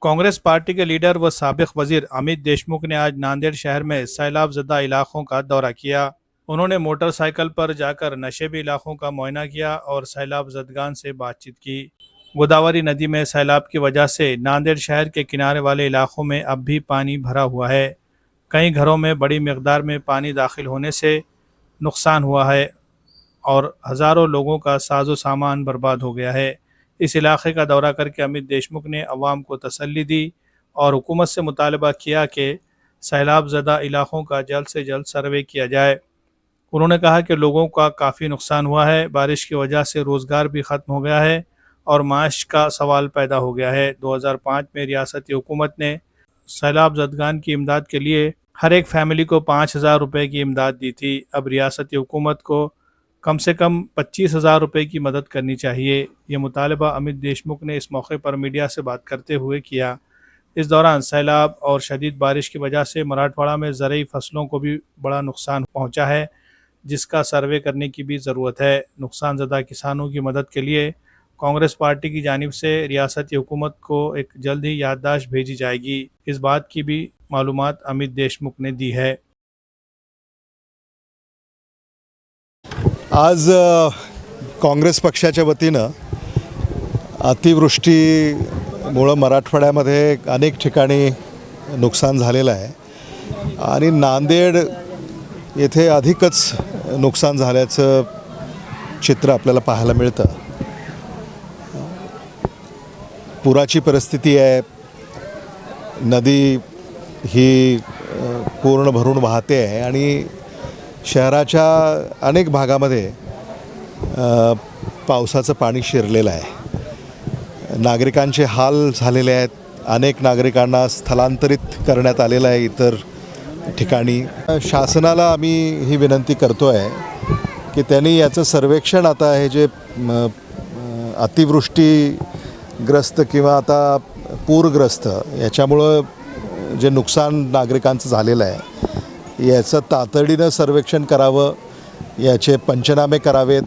Congress party के leader व साबिक वजीर अमित देशमुख ने आज नांदेड़ शहर में सैलाब ज़दा इलाकों का दौरा किया। उन्होंने मोटरसाइकिल पर जाकर नशेबी इलाकों का मुआयना किया और सैलाब ज़दगान से बातचीत की। गोदावरी नदी में सैलाब की वजह से नांदेड़ शहर के किनारे वाले इलाकों में अब भी पानी भरा हुआ है। कई घरों में बड़ी मिकदार में पानी दाखिल होने से नुकसान हुआ है और हज़ारों लोगों का साजो सामान बर्बाद हो गया है। इस इलाके का दौरा करके अमित देशमुख ने अवाम को तसल्ली दी और हुकूमत से मुतालबा किया कि सैलाब ज़दा इलाकों का जल्द से जल्द सर्वे किया जाए। उन्होंने कहा कि लोगों का काफ़ी नुकसान हुआ है, बारिश की वजह से रोज़गार भी ख़त्म हो गया है और माश का सवाल पैदा हो गया है। 2005 में रियासती हुकूमत ने सैलाब ज़दगान की इमदाद के लिए हर एक फैमिली को 5,000 रुपये की इमदाद दी थी। अब रियासती हुकूमत को कम से कम 25,000 रुपये की मदद करनी चाहिए। ये मुतालबा अमित देशमुख ने इस मौके पर मीडिया से बात करते हुए किया। इस दौरान सैलाब और शदीद बारिश की वजह से मराठवाड़ा में ज़रूरी फसलों को भी बड़ा नुकसान पहुंचा है, जिसका सर्वे करने की भी ज़रूरत है। नुकसान ज़दा किसानों की मदद के लिए कांग्रेस पार्टी की जानिब से रियासती हुकूमत को एक जल्द ही याददाश्त भेजी जाएगी। इस बात की भी मालूमात अमित देशमुख ने दी है। आज काँग्रेस पक्षाच्या वतीनं अतिवृष्टीमुळं मराठवाड्यामध्ये अनेक ठिकाणी नुकसान झालेलं आहे आणि नांदेड येथे अधिकच नुकसान झाल्याचं चित्र आपल्याला पाहायला मिळतं। पुराची परिस्थिती आहे, नदी ही पूर्ण भरून वाहते आहे आणि शहराच्या अनेक भागामध्ये पावसाचं पाणी शिरलेलं आहे। नागरिकांचे हाल झालेले आहेत, अनेक नागरिकांना स्थलांतरित करण्यात आलेलं आहे इतर ठिकाणी। शासनाला आम्ही ही विनंती करतो आहे की त्यांनी याचं सर्वेक्षण आता हे जे अतिवृष्टीग्रस्त किंवा आता पूरग्रस्त याच्यामुळं जे नुकसान नागरिकांचं झालेलं आहे याचं तातडीनं सर्वेक्षण करावं, याचे पंचनामे करावेत।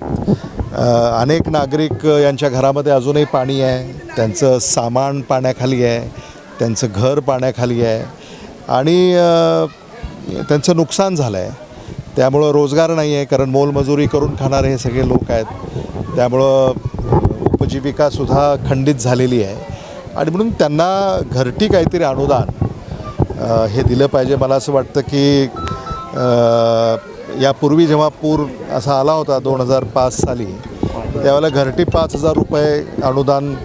अनेक नागरिक यांच्या घरामध्ये अजूनही पाणी आहे, त्यांचं सामान पाण्याखाली आहे, त्यांचं घर पाण्याखाली आहे आणि त्यांचं नुकसान झालं आहे। त्यामुळं रोजगार नाही आहे, कारण मोलमजुरी करून खाणारे हे सगळे लोक आहेत, त्यामुळं उपजीविकासुद्धा खंडित झालेली आहे आणि म्हणून त्यांना घरटी काहीतरी अनुदान हे दिलं पाहिजे। मला असं वाटतं की यापूर्वी जेव्हा पूर असा आला होता 2005 साली, त्यावेळेला घरटी 5,000 रुपये अनुदान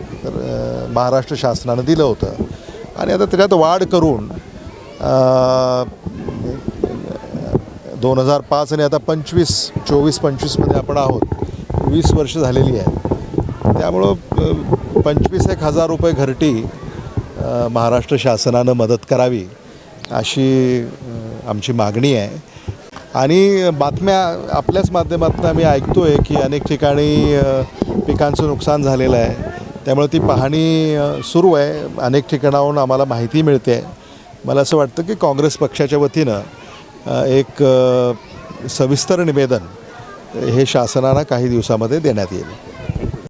महाराष्ट्र शासनानं दिलं होतं आणि आता त्याच्यात वाढ करून 2005 आणि आता 24-25मध्ये आपण आहोत, 20 वर्ष झालेली आहेत। त्यामुळं 25,000 रुपये घरटी महाराष्ट्र शासनानं मदत करावी अशी आमची मागणी आहे। आणि बातम्या आपल्याच माध्यमातून आम्ही ऐकतो आहे की अनेक ठिकाणी पिकांचं नुकसान झालेलं आहे, त्यामुळे ती पाहणी सुरू आहे। अनेक ठिकाणाहून आम्हाला माहिती मिळते आहे। मला असं वाटतं की काँग्रेस पक्षाच्या वतीनं एक सविस्तर निवेदन हे शासनाला काही दिवसामध्ये देण्यात येईल।